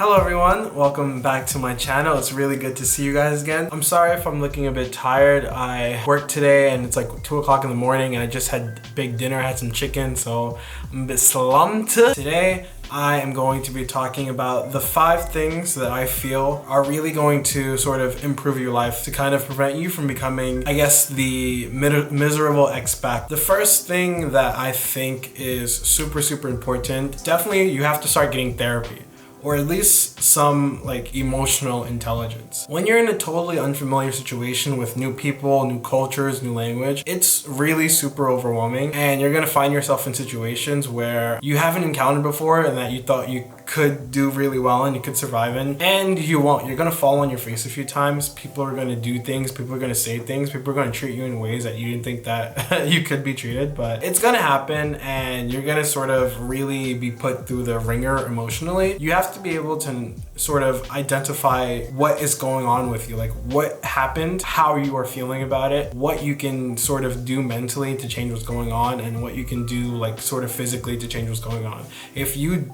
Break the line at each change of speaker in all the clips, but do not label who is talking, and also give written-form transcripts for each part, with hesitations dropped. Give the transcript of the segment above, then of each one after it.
Hello everyone, welcome back to my channel. It's really good to see you guys again. I'm sorry if I'm looking a bit tired. I worked today and it's like 2 o'clock in the morning and I just had big dinner. I had some chicken, so I'm a bit slumped. Today I am going to be talking about the 5 things that I feel are really going to sort of improve your life to kind of prevent you from becoming, I guess, the miserable expat. The first thing that I think is super important, definitely you have to start getting therapy, or at least some like emotional intelligence. When you're in a totally unfamiliar situation with new people, new cultures, new language, it's really super overwhelming, and you're gonna find yourself in situations where you haven't encountered before and that you thought you could do really well and you could survive in, and you won't. You're gonna fall on your face a few times. People are gonna do things, people are gonna say things, people are gonna treat you in ways that you didn't think that you could be treated, but it's gonna happen and you're gonna sort of really be put through the ringer emotionally. You have to be able to sort of identify what is going on with you, like what happened, how you are feeling about it, what you can sort of do mentally to change what's going on, and what you can do like sort of physically to change what's going on. If you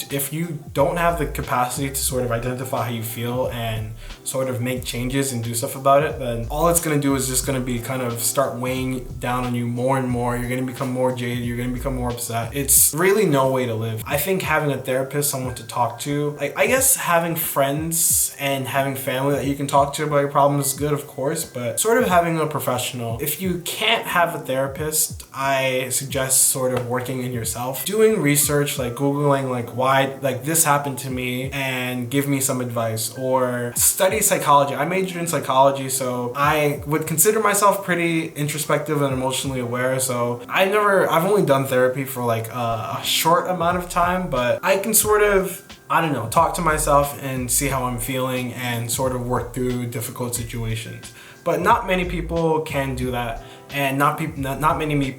don't have the capacity to sort of identify how you feel and sort of make changes and do stuff about it, then all it's gonna do is just gonna be kind of start weighing down on you more and more. You're gonna become more jaded, you're gonna become more upset. It's really no way to live. I think having a therapist, someone to talk to, like I guess having friends and having family that you can talk to about your problems is good, of course, but sort of having a professional. If you can't have a therapist, I suggest sort of working in yourself, doing research, like Googling like why like this happened to me and give me some advice, or study psychology. I majored in psychology, so I would consider myself pretty introspective and emotionally aware, so I've only done therapy for like a short amount of time, but I can sort of, I don't know, talk to myself and see how I'm feeling and sort of work through difficult situations. But not many people can do that, and not many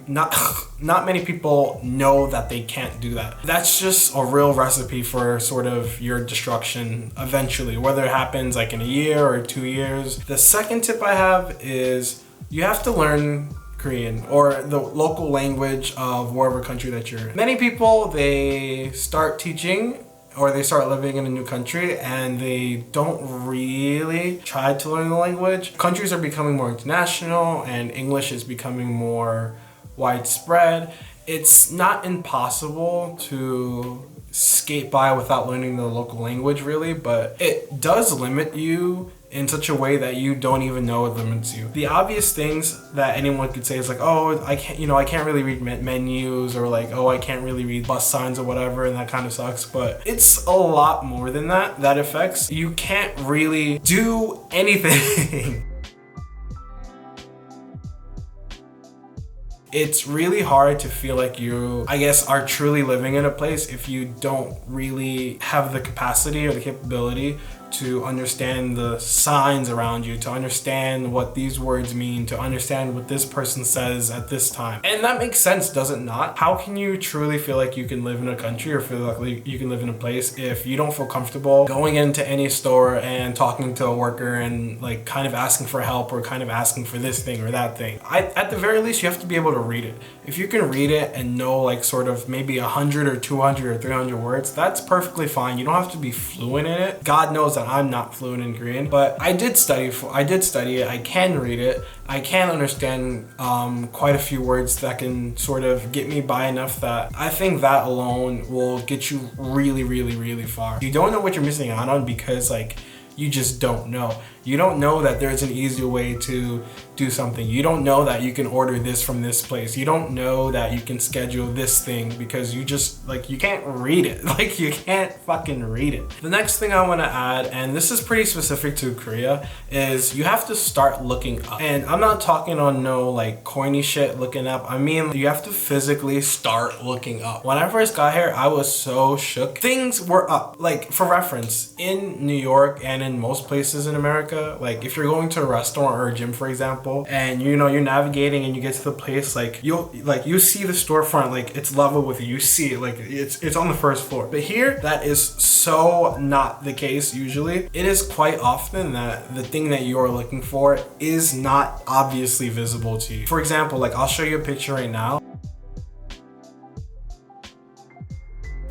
people know that they can't do that. That's just a real recipe for sort of your destruction eventually, whether it happens like in a year or 2 years. The second tip I have is you have to learn Korean, or the local language of wherever country that you're in. Many people, they start teaching or they start living in a new country and they don't really try to learn the language. Countries are becoming more international and English is becoming more widespread. It's not impossible to skate by without learning the local language really, but it does limit you in such a way that you don't even know it limits you. The obvious things that anyone could say is like, oh, I can't really read menus, or like, oh, I can't really read bus signs or whatever, and that kind of sucks. But it's a lot more than that. That affects you can't really do anything. It's really hard to feel like you, I guess, are truly living in a place if you don't really have the capacity or the capability to understand the signs around you, to understand what these words mean, to understand what this person says at this time. And that makes sense, does it not? How can you truly feel like you can live in a country or feel like you can live in a place if you don't feel comfortable going into any store and talking to a worker and like kind of asking for help or kind of asking for this thing or that thing? At the very least, you have to be able to read it. If you can read it and know like sort of maybe 100 or 200 or 300 words, that's perfectly fine. You don't have to be fluent in it. God knows that I'm not fluent in Korean, but I did study it. I can read it. I can understand quite a few words that can sort of get me by enough that I think that alone will get you really far. You don't know what you're missing out on because like you just don't know. You don't know that there's an easier way to do something. You don't know that you can order this from this place. You don't know that you can schedule this thing because you just like, you can't read it. Like you can't fucking read it. The next thing I want to add, and this is pretty specific to Korea, is you have to start looking up. And I'm not talking on no like corny shit looking up. I mean, you have to physically start looking up. When I first got here, I was so shook. Things were up. Like for reference, in New York and in most places in America, like if you're going to a restaurant or a gym, for example, and you know you're navigating and you get to the place, like you see the storefront, like it's level with you. You see it, like it's on the first floor. But here, that is so not the case usually. It is quite often that the thing that you are looking for is not obviously visible to you. For example, like I'll show you a picture right now.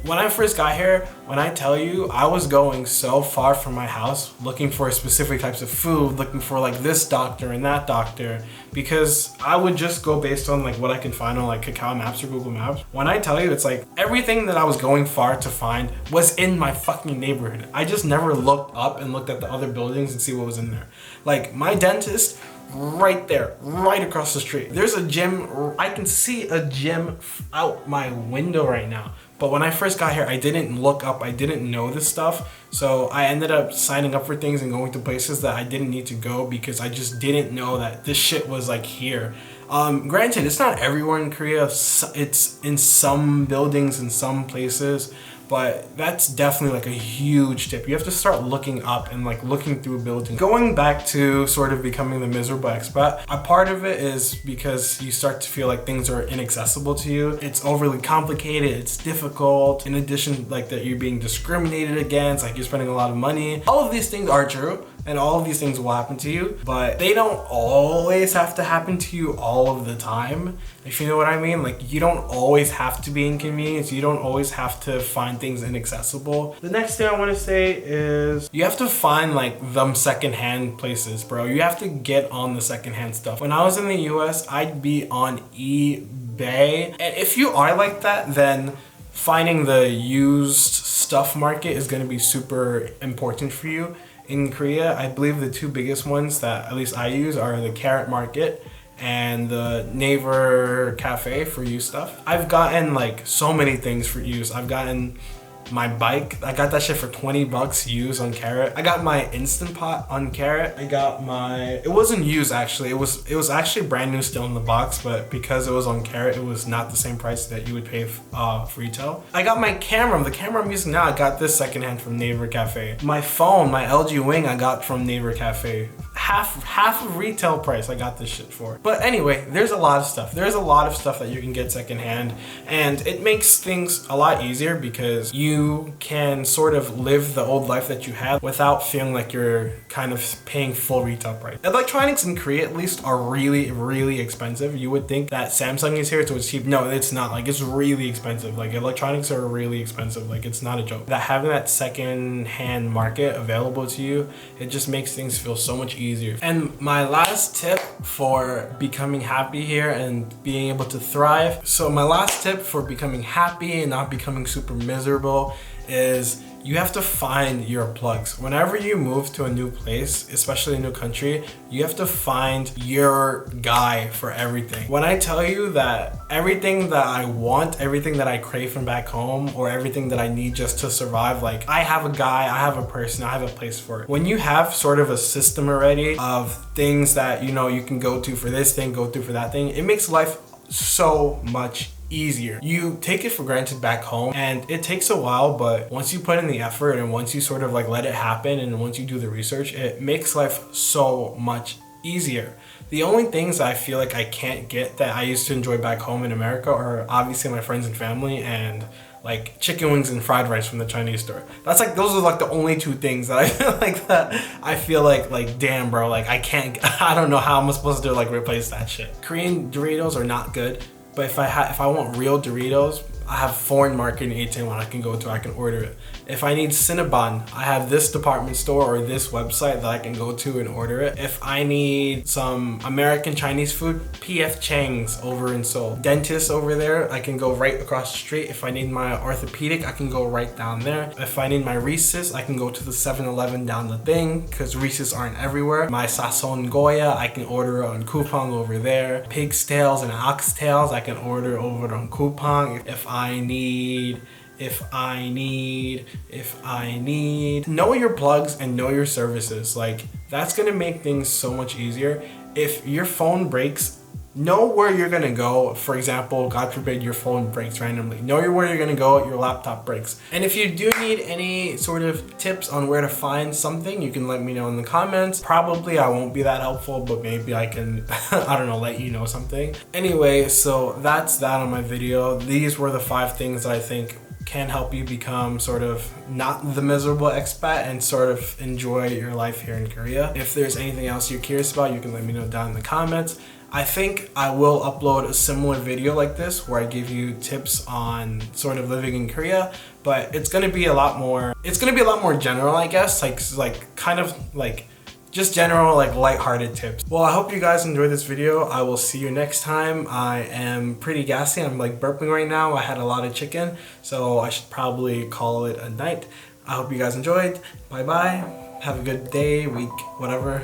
When I first got here, when I tell you, I was going so far from my house looking for specific types of food, looking for like this doctor and that doctor, because I would just go based on like what I can find on like Kakao Maps or Google Maps. When I tell you, it's like everything that I was going far to find was in my fucking neighborhood. I just never looked up and looked at the other buildings and see what was in there. Like my dentist, right there, right across the street. There's a gym, I can see a gym out my window right now. But when I first got here, I didn't look up, I didn't know this stuff. So I ended up signing up for things and going to places that I didn't need to go because I just didn't know that this shit was like here. Granted, it's not everywhere in Korea. It's in some buildings, in some places. But that's definitely like a huge tip. You have to start looking up and like looking through buildings. Going back to sort of becoming the miserable expat, a part of it is because you start to feel like things are inaccessible to you. It's overly complicated, it's difficult. In addition, like that you're being discriminated against, like you're spending a lot of money. All of these things are true. And all of these things will happen to you, but they don't always have to happen to you all of the time, if you know what I mean. Like you don't always have to be inconvenienced. You don't always have to find things inaccessible. The next thing I want to say is you have to find like them secondhand places, bro. You have to get on the secondhand stuff. When I was in the US, I'd be on eBay. And if you are like that, then finding the used stuff market is going to be super important for you. In Korea, I believe the two biggest ones that at least I use are the Carrot Market and the Naver Cafe for used stuff. I've gotten like so many things for used. I've gotten my bike, I got that shit for 20 bucks used on Carrot. I got my Instant Pot on Carrot. I got my, it wasn't used actually. It was actually brand new still in the box, but because it was on Carrot, it was not the same price that you would pay for retail. I got my camera, the camera I'm using now, I got this secondhand from Naver Cafe. My phone, my LG Wing, I got from Naver Cafe. Half of retail price I got this shit for. But anyway, there's a lot of stuff. There's a lot of stuff that you can get secondhand, and it makes things a lot easier because you can sort of live the old life that you had without feeling like you're kind of paying full retail price. Electronics in Korea at least are really, really expensive. You would think that Samsung is here so it's cheap. No, it's not. Like it's really expensive. Like electronics are really expensive. Like it's not a joke. That having that second-hand market available to you, it just makes things feel so much easier. And my last tip for becoming happy here and being able to thrive. So my last tip for becoming happy and not becoming super miserable is you have to find your plugs. Whenever you move to a new place, especially a new country, you have to find your guy for everything. When I tell you that everything that I want, everything that I crave from back home, or everything that I need just to survive, like I have a guy, I have a person, I have a place for it. When you have sort of a system already of things that you know you can go to for this thing, go to for that thing, it makes life so much easier. You take it for granted back home and it takes a while, but once you put in the effort and once you sort of like let it happen and once you do the research, it makes life so much easier. The only things I feel like I can't get that I used to enjoy back home in America are obviously my friends and family and like chicken wings and fried rice from the Chinese store. That's like, those are like the only two things that I feel like damn bro, like I don't know how I'm supposed to like replace that shit. Korean Doritos are not good. But if I want real Doritos, I have foreign market in Itaewon I can go to, I can order it. If I need Cinnabon, I have this department store or this website that I can go to and order it. If I need some American Chinese food, PF Chang's over in Seoul. Dentist over there, I can go right across the street. If I need my orthopedic, I can go right down there. If I need my Reese's, I can go to the 7-Eleven down the thing because Reese's aren't everywhere. My Sason Goya, I can order on Coupang over there. Pig's tails and oxtails, I can order over on Coupang. If I need, know your plugs and know your services. Like that's gonna make things so much easier. If your phone breaks, know where you're gonna go. For example, God forbid your phone breaks randomly. Know where you're gonna go, your laptop breaks. And if you do need any sort of tips on where to find something, you can let me know in the comments. Probably I won't be that helpful, but maybe I can, I don't know, let you know something. Anyway, so that's that on my video. These were the 5 things that I think can help you become sort of not the miserable expat and sort of enjoy your life here in Korea. If there's anything else you're curious about, you can let me know down in the comments. I think I will upload a similar video like this where I give you tips on sort of living in Korea, but it's gonna be a lot more general, I guess, like kind of like just general, like lighthearted tips. Well, I hope you guys enjoyed this video. I will see you next time. I am pretty gassy. I'm like burping right now. I had a lot of chicken, so I should probably call it a night. I hope you guys enjoyed. Bye bye. Have a good day, week, whatever.